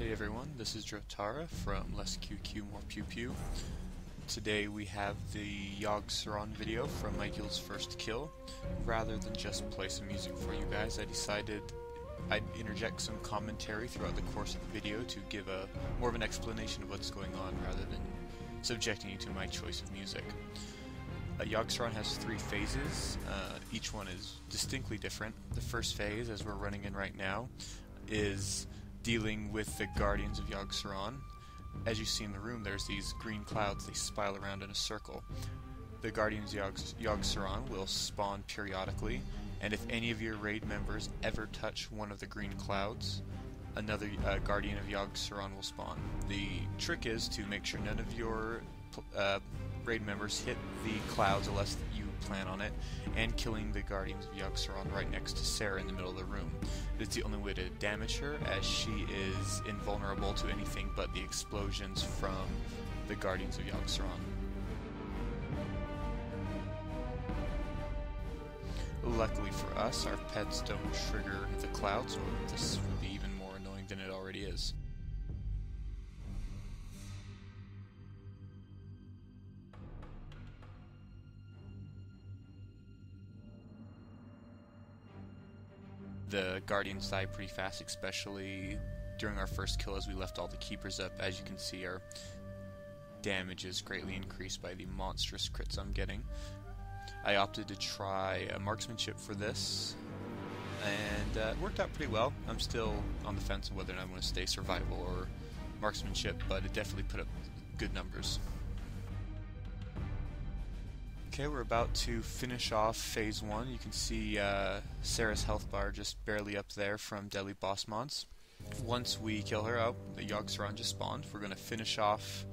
Hey everyone, this is Jotara from Less QQ More Pew Pew. Today we have the Yogg-Saron video from my guild's first kill. Rather than just play some music for you guys, I decided I'd interject some commentary throughout the course of the video to give more of an explanation of what's going on rather than subjecting you to my choice of music. Yogg-Saron has 3 phases. Each one is distinctly different. The first phase, as we're running in right now, is dealing with the Guardians of Yogg-Saron. As you see in the room, there's these green clouds. They spiral around in a circle. The Guardians of Yogg-Saron will spawn periodically, and if any of your raid members ever touch one of the green clouds, another Guardian of Yogg-Saron will spawn. The trick is to make sure none of your raid members hit the clouds unless you plan on it, and killing the Guardians of Yogg-Saron right next to Sarah in the middle of the room. It's the only way to damage her, as she is invulnerable to anything but the explosions from the Guardians of Yogg-Saron. Luckily for us, our pets don't trigger the clouds, or this would be even more annoying than it already is. The Guardians die pretty fast, especially during our first kill as we left all the keepers up. As you can see, our damage is greatly increased by the monstrous crits I'm getting. I opted to try marksmanship for this, and it worked out pretty well. I'm still on the fence on whether or not I'm going to stay survival or marksmanship, but it definitely put up good numbers. Okay, we're about to finish off phase 1. You can see Sarah's health bar just barely up there from deadly boss mods. Once we kill her out, the Yogg-Saron just spawned. We're going to finish off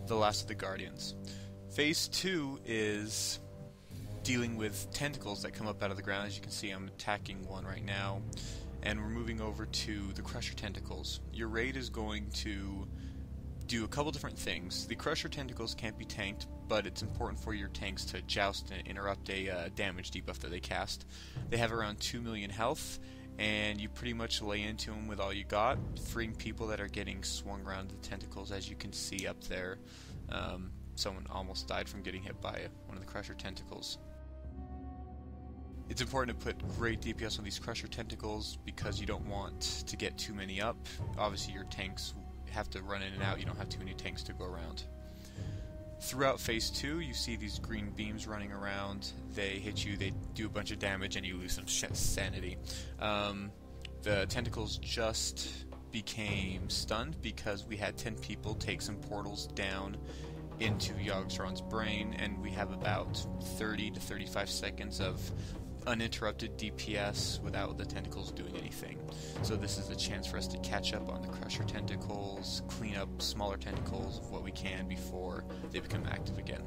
the last of the Guardians. Phase 2 is dealing with tentacles that come up out of the ground. As you can see, I'm attacking one right now. And we're moving over to the Crusher Tentacles. Your raid is going to do a couple different things. The Crusher Tentacles can't be tanked, but it's important for your tanks to joust and interrupt a damage debuff that they cast. They have around 2 million health, and you pretty much lay into them with all you got, freeing people that are getting swung around the tentacles. As you can see up there, someone almost died from getting hit by one of the Crusher Tentacles. It's important to put great DPS on these Crusher Tentacles because you don't want to get too many up. Obviously your tanks have to run in and out, you don't have too many tanks to go around. Throughout phase 2, you see these green beams running around. They hit you, they do a bunch of damage, and you lose some sanity. The tentacles just became stunned because we had 10 people take some portals down into Yogg-Saron's brain, and we have about 30 to 35 seconds of uninterrupted DPS without the tentacles doing anything. So this is a chance for us to catch up on the Crusher Tentacles, clean up smaller tentacles of what we can before they become active again.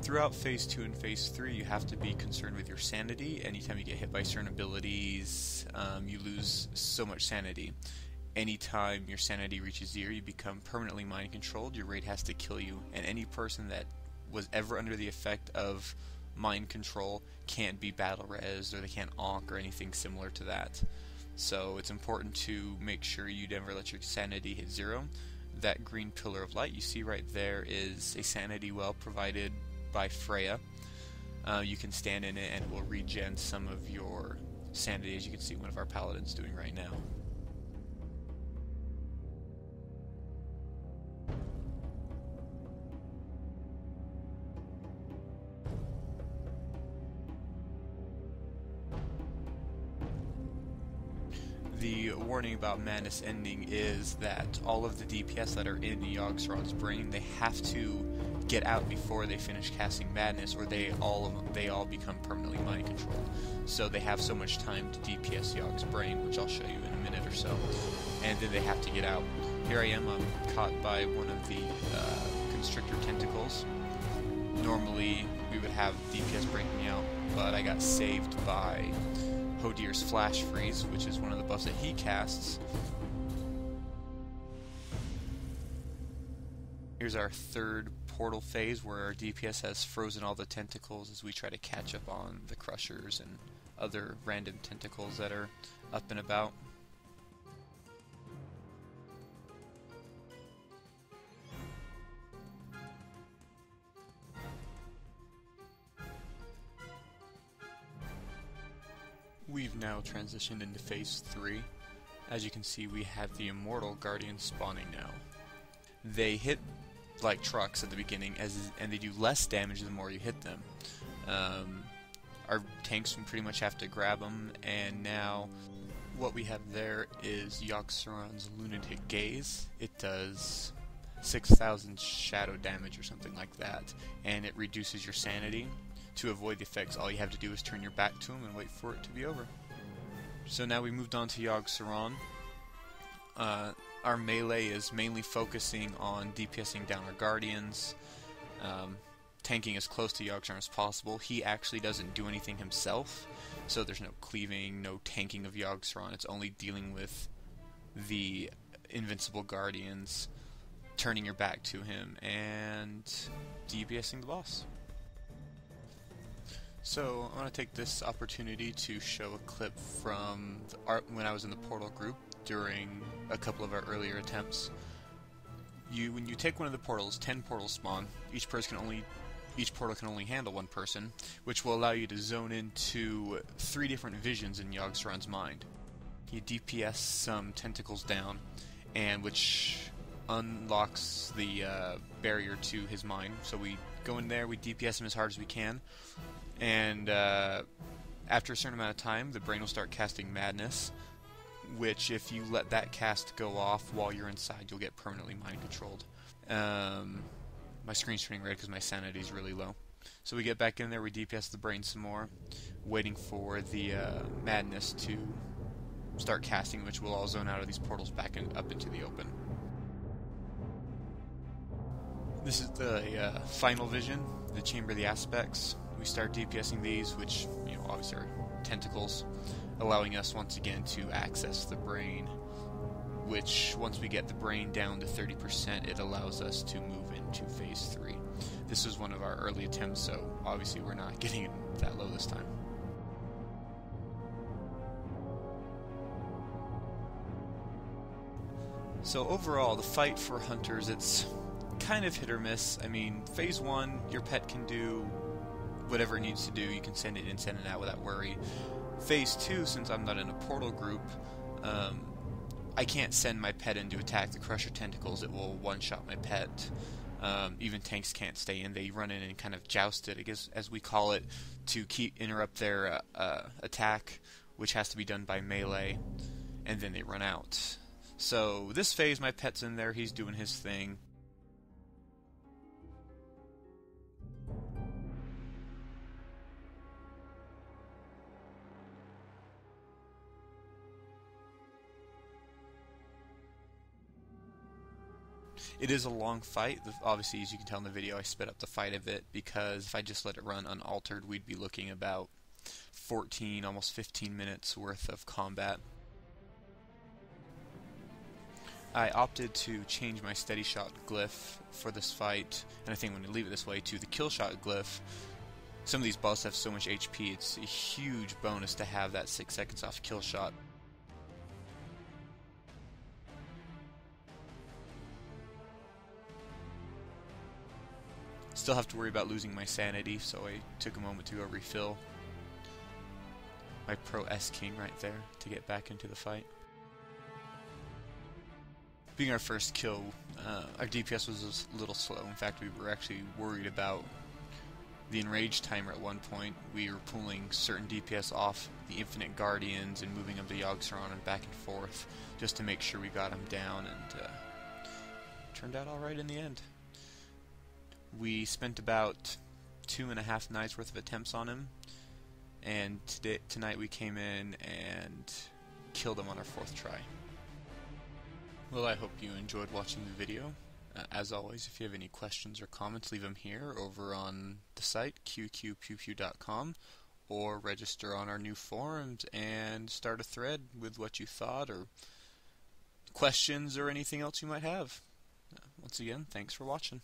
Throughout phase 2 and phase 3, you have to be concerned with your sanity. Anytime you get hit by certain abilities, you lose so much sanity. Anytime your sanity reaches 0, you become permanently mind controlled. Your raid has to kill you, and any person that was ever under the effect of mind control can't be battle res, or they can't onk or anything similar to that. So it's important to make sure you never let your sanity hit 0. That green pillar of light you see right there is a sanity well provided by Freya. You can stand in it and it will regen some of your sanity, as you can see one of our paladins doing right now. The warning about madness ending is that all of the DPS that are in Yogg-Saron's brain, they have to get out before they finish casting madness, or they all become permanently mind controlled. So they have so much time to DPS Yogg's brain, which I'll show you in a minute or so, and then they have to get out. Here I am, I'm caught by one of the Constrictor Tentacles. Normally we would have DPS break me out, but I got saved by Hodier's Flash Freeze, which is one of the buffs that he casts. Here's our third portal phase where our DPS has frozen all the tentacles as we try to catch up on the crushers and other random tentacles that are up and about. We've now transitioned into phase 3. As you can see, we have the Immortal Guardians spawning now. They hit like trucks at the beginning, and they do less damage the more you hit them. Our tanks pretty much have to grab them, and now what we have there is Yogg-Saron's Lunatic Gaze. It does 6,000 shadow damage or something like that, and it reduces your sanity. To avoid the effects, all you have to do is turn your back to him and wait for it to be over. So now we moved on to Yogg-Saron. Our melee is mainly focusing on DPSing down our Guardians, tanking as close to Yogg-Saron as possible. He actually doesn't do anything himself, so there's no cleaving, no tanking of Yogg-Saron. It's only dealing with the invincible Guardians, turning your back to him, and DPSing the boss. So I want to take this opportunity to show a clip from when I was in the Portal group during a couple of our earlier attempts. When you take one of the portals, 10 portals spawn. Each portal can only handle one person, which will allow you to zone into 3 different visions in Yogg-Saron's mind. You DPS some tentacles down, and which unlocks the barrier to his mind. So we go in there, we DPS him as hard as we can, and after a certain amount of time, the brain will start casting Madness, which if you let that cast go off while you're inside, you'll get permanently mind controlled. My screen's turning red because my sanity is really low. So we get back in there, we DPS the brain some more, waiting for the Madness to start casting, which will all zone out of these portals back up into the open. This is the final vision, the Chamber of the Aspects. We start DPSing these, which obviously are tentacles, allowing us once again to access the brain, which once we get the brain down to 30%, it allows us to move into phase 3. This was one of our early attempts, so obviously we're not getting it that low this time. So overall, the fight for hunters, it's kind of hit or miss. I mean, phase 1, your pet can do whatever it needs to do. You can send it in, send it out without worry. Phase 2, since I'm not in a portal group, I can't send my pet in to attack the Crusher Tentacles. It will one-shot my pet. Even tanks can't stay in. They run in and kind of joust it, I guess, as we call it, to interrupt their attack, which has to be done by melee, and then they run out. So this phase, my pet's in there. He's doing his thing. It is a long fight. Obviously, as you can tell in the video, I sped up the fight a bit because if I just let it run unaltered, we'd be looking about 14, almost 15 minutes worth of combat. I opted to change my steady shot glyph for this fight, and I think I'm going to leave it this way, to the kill shot glyph. Some of these bosses have so much HP, it's a huge bonus to have that 6 seconds off kill shot. Still have to worry about losing my sanity, so I took a moment to go refill my Pro S King right there to get back into the fight. Being our first kill, our DPS was a little slow. In fact, we were actually worried about the enrage timer at one point. We were pulling certain DPS off the Infinite Guardians and moving them to Yogg-Saron and back and forth just to make sure we got them down, and turned out alright in the end. We spent about 2.5 nights worth of attempts on him, and tonight we came in and killed him on our 4th try. Well, I hope you enjoyed watching the video. As always, if you have any questions or comments, leave them here over on the site, QQPewPew.com, or register on our new forums and start a thread with what you thought or questions or anything else you might have. Once again, thanks for watching.